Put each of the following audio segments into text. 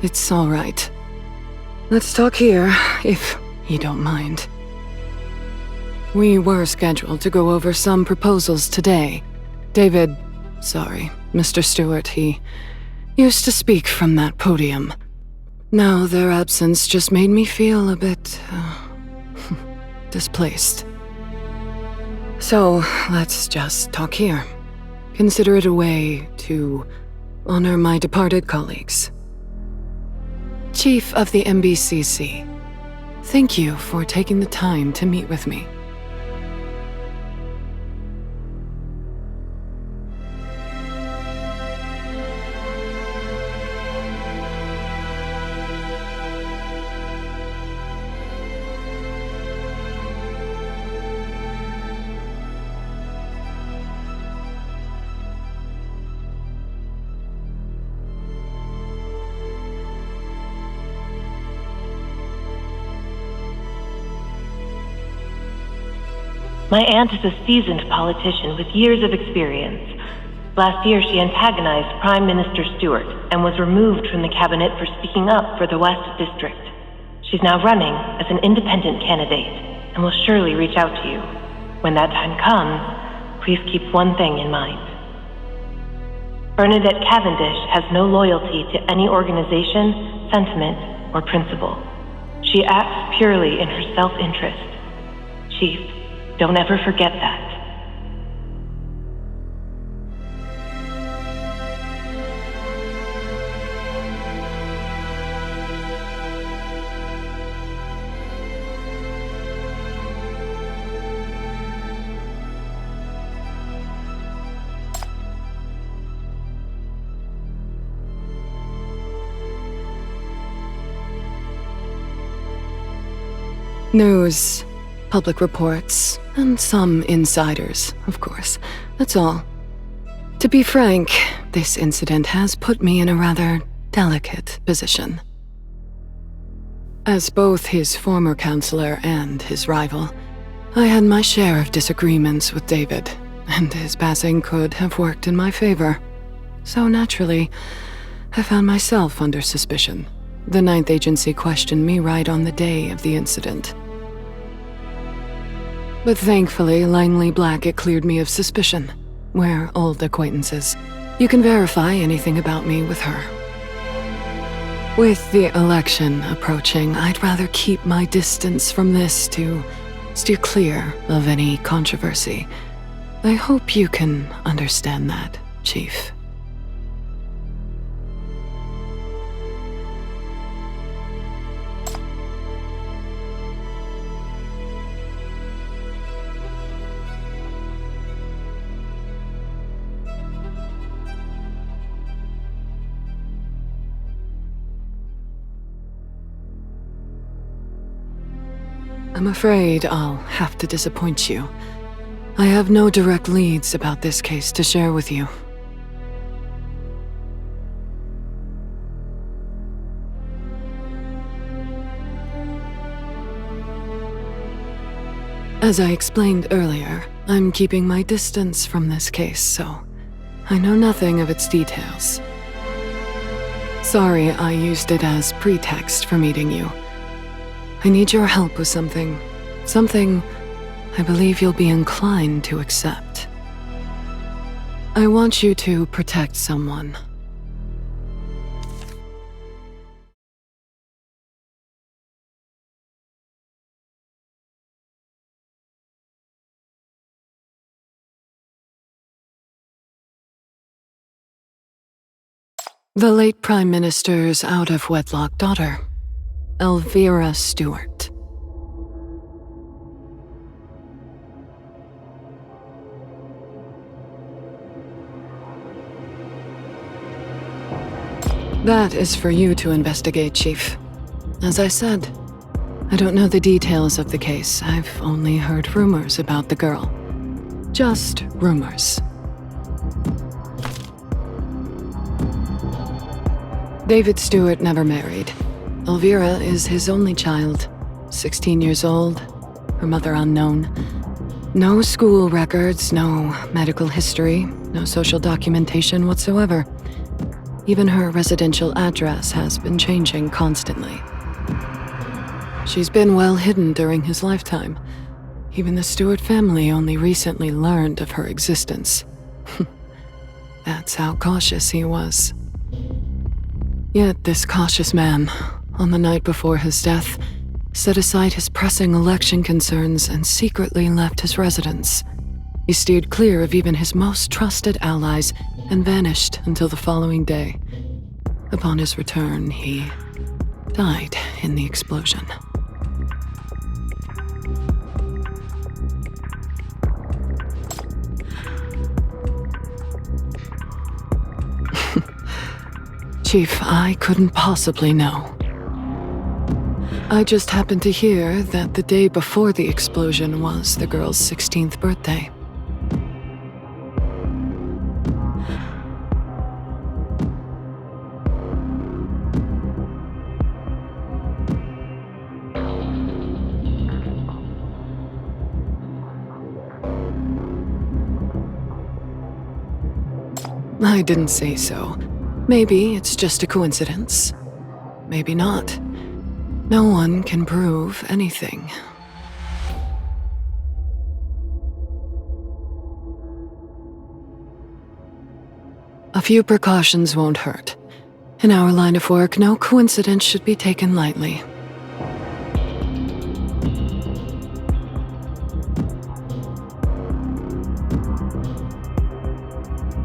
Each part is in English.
It's all right. Let's talk here, if you don't mind. We were scheduled to go over some proposals today. Mr. Stewart, he used to speak from that podium. Now their absence just made me feel a bit, displaced. So, let's just talk here. Consider it a way to honor my departed colleagues. Chief of the MBCC, thank you for taking the time to meet with me. My aunt is a seasoned politician with years of experience. Last year, she antagonized Prime Minister Stewart and was removed from the cabinet for speaking up for the West District. She's now running as an independent candidate and will surely reach out to you. When that time comes, please keep one thing in mind. Bernadette Cavendish has no loyalty to any organization, sentiment, or principle. She acts purely in her self-interest. Chief, don't ever forget that. News, public reports, and some insiders, of course. That's all. To be frank, this incident has put me in a rather delicate position. As both his former counselor and his rival, I had my share of disagreements with David, and his passing could have worked in my favor. So naturally, I found myself under suspicion. The Ninth Agency questioned me right on the day of the incident. But thankfully, Langley Blackett cleared me of suspicion. We're old acquaintances. You can verify anything about me with her. With the election approaching, I'd rather keep my distance from this to steer clear of any controversy. I hope you can understand that, Chief. I'm afraid I'll have to disappoint you. I have no direct leads about this case to share with you. As I explained earlier, I'm keeping my distance from this case, so I know nothing of its details. Sorry I used it as pretext for meeting you. I need your help with something I believe you'll be inclined to accept. I want you to protect someone. The late Prime Minister's out-of-wedlock daughter, Elvira Stewart. That is for you to investigate, Chief. As I said, I don't know the details of the case. I've only heard rumors about the girl. Just rumors. David Stewart never married. Elvira is his only child, 16 years old, her mother unknown. No school records, no medical history, no social documentation whatsoever. Even her residential address has been changing constantly. She's been well hidden during his lifetime. Even the Stewart family only recently learned of her existence. That's how cautious he was. Yet this cautious man, on the night before his death, set aside his pressing election concerns and secretly left his residence. He steered clear of even his most trusted allies and vanished until the following day. Upon his return, he died in the explosion. Chief, I couldn't possibly know. I just happened to hear that the day before the explosion was the girl's 16th birthday. I didn't say so. Maybe it's just a coincidence. Maybe not. No one can prove anything. A few precautions won't hurt. In our line of work, no coincidence should be taken lightly.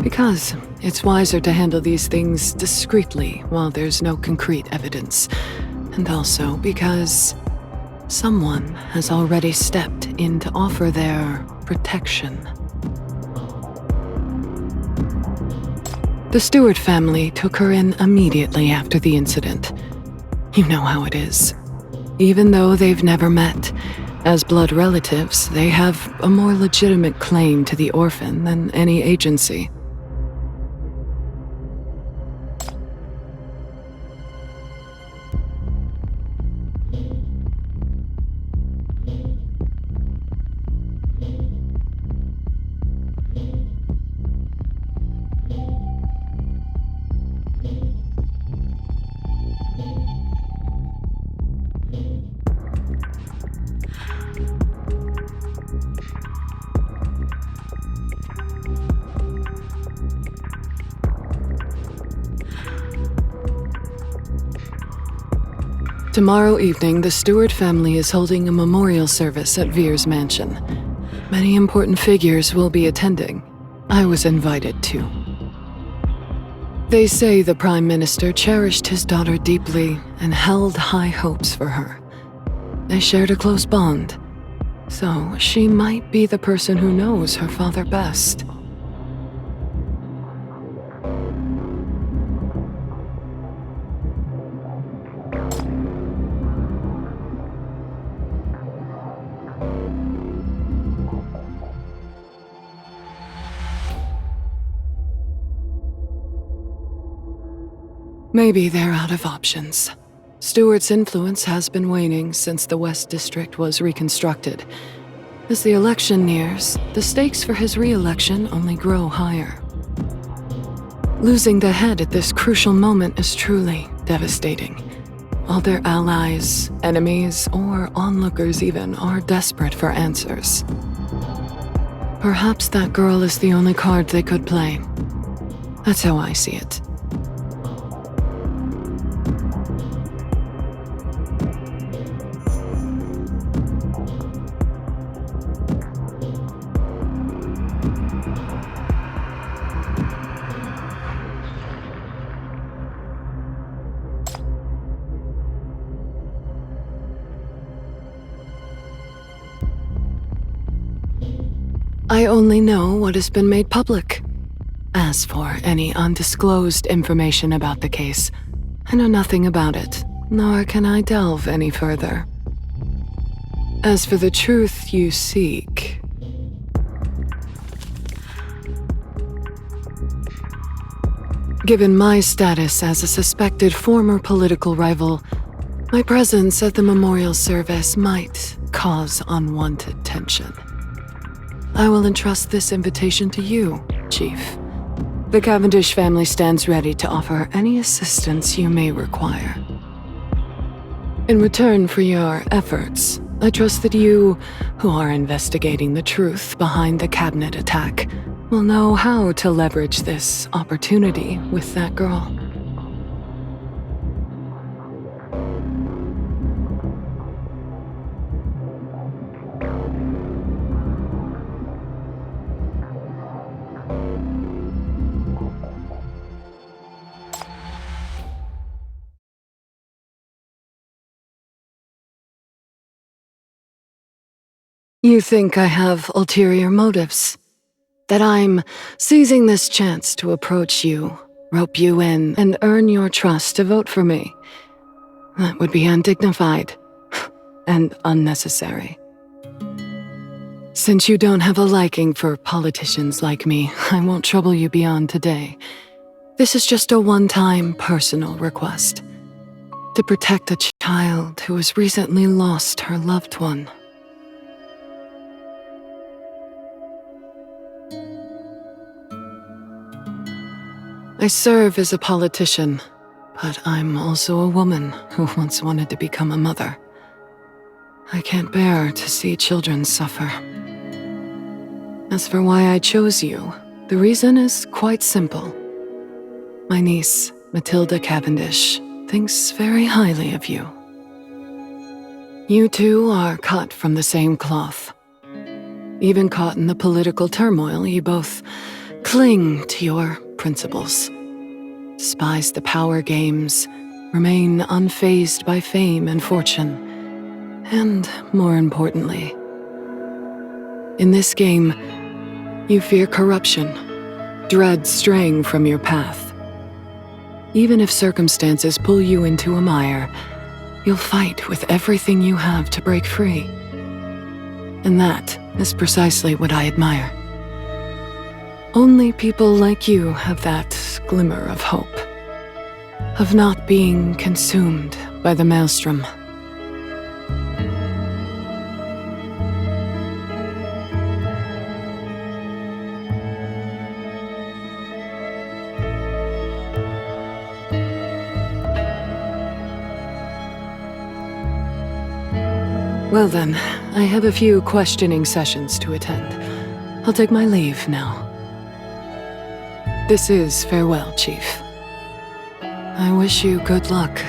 Because it's wiser to handle these things discreetly while there's no concrete evidence. And also because someone has already stepped in to offer their protection. The Stewart family took her in immediately after the incident. You know how it is. Even though they've never met, as blood relatives, they have a more legitimate claim to the orphan than any agency. Tomorrow evening, the Stewart family is holding a memorial service at Veer's mansion. Many important figures will be attending. I was invited too. They say the Prime Minister cherished his daughter deeply and held high hopes for her. They shared a close bond, so she might be the person who knows her father best. Maybe they're out of options. Stewart's influence has been waning since the West District was reconstructed. As the election nears, the stakes for his re-election only grow higher. Losing the head at this crucial moment is truly devastating. All their allies, enemies, or onlookers even are desperate for answers. Perhaps that girl is the only card they could play. That's how I see it. I only know what has been made public. As for any undisclosed information about the case, I know nothing about it, nor can I delve any further. As for the truth you seek, given my status as a suspected former political rival, my presence at the memorial service might cause unwanted tension. I will entrust this invitation to you, Chief. The Cavendish family stands ready to offer any assistance you may require. In return for your efforts, I trust that you, who are investigating the truth behind the cabinet attack, will know how to leverage this opportunity with that girl. You think I have ulterior motives? That I'm seizing this chance to approach you, rope you in, and earn your trust to vote for me? That would be undignified and unnecessary. Since you don't have a liking for politicians like me, I won't trouble you beyond today. This is just a one-time personal request. To protect a child who has recently lost her loved one. I serve as a politician, but I'm also a woman who once wanted to become a mother. I can't bear to see children suffer. As for why I chose you, the reason is quite simple. My niece, Matilda Cavendish, thinks very highly of you. You two are cut from the same cloth. Even caught in the political turmoil, you both cling to your principles. Despise the power games, remain unfazed by fame and fortune, and more importantly, in this game, you fear corruption, dread straying from your path. Even if circumstances pull you into a mire, you'll fight with everything you have to break free. And that is precisely what I admire. Only people like you have that glimmer of hope, of not being consumed by the maelstrom. Well then, I have a few questioning sessions to attend. I'll take my leave now. This is farewell, Chief. I wish you good luck.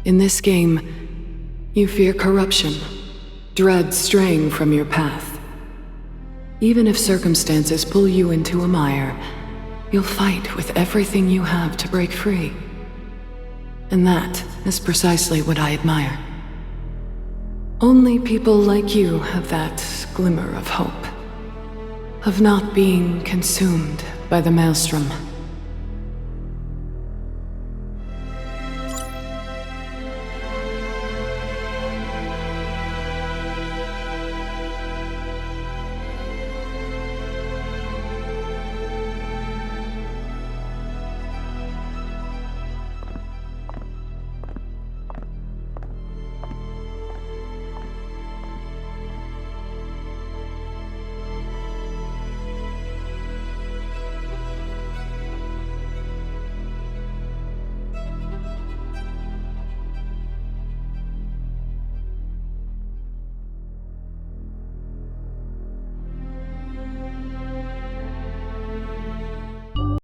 In this game, you fear corruption, dread straying from your path. Even if circumstances pull you into a mire, you'll fight with everything you have to break free. And that is precisely what I admire. Only people like you have that glimmer of hope, of not being consumed by the maelstrom.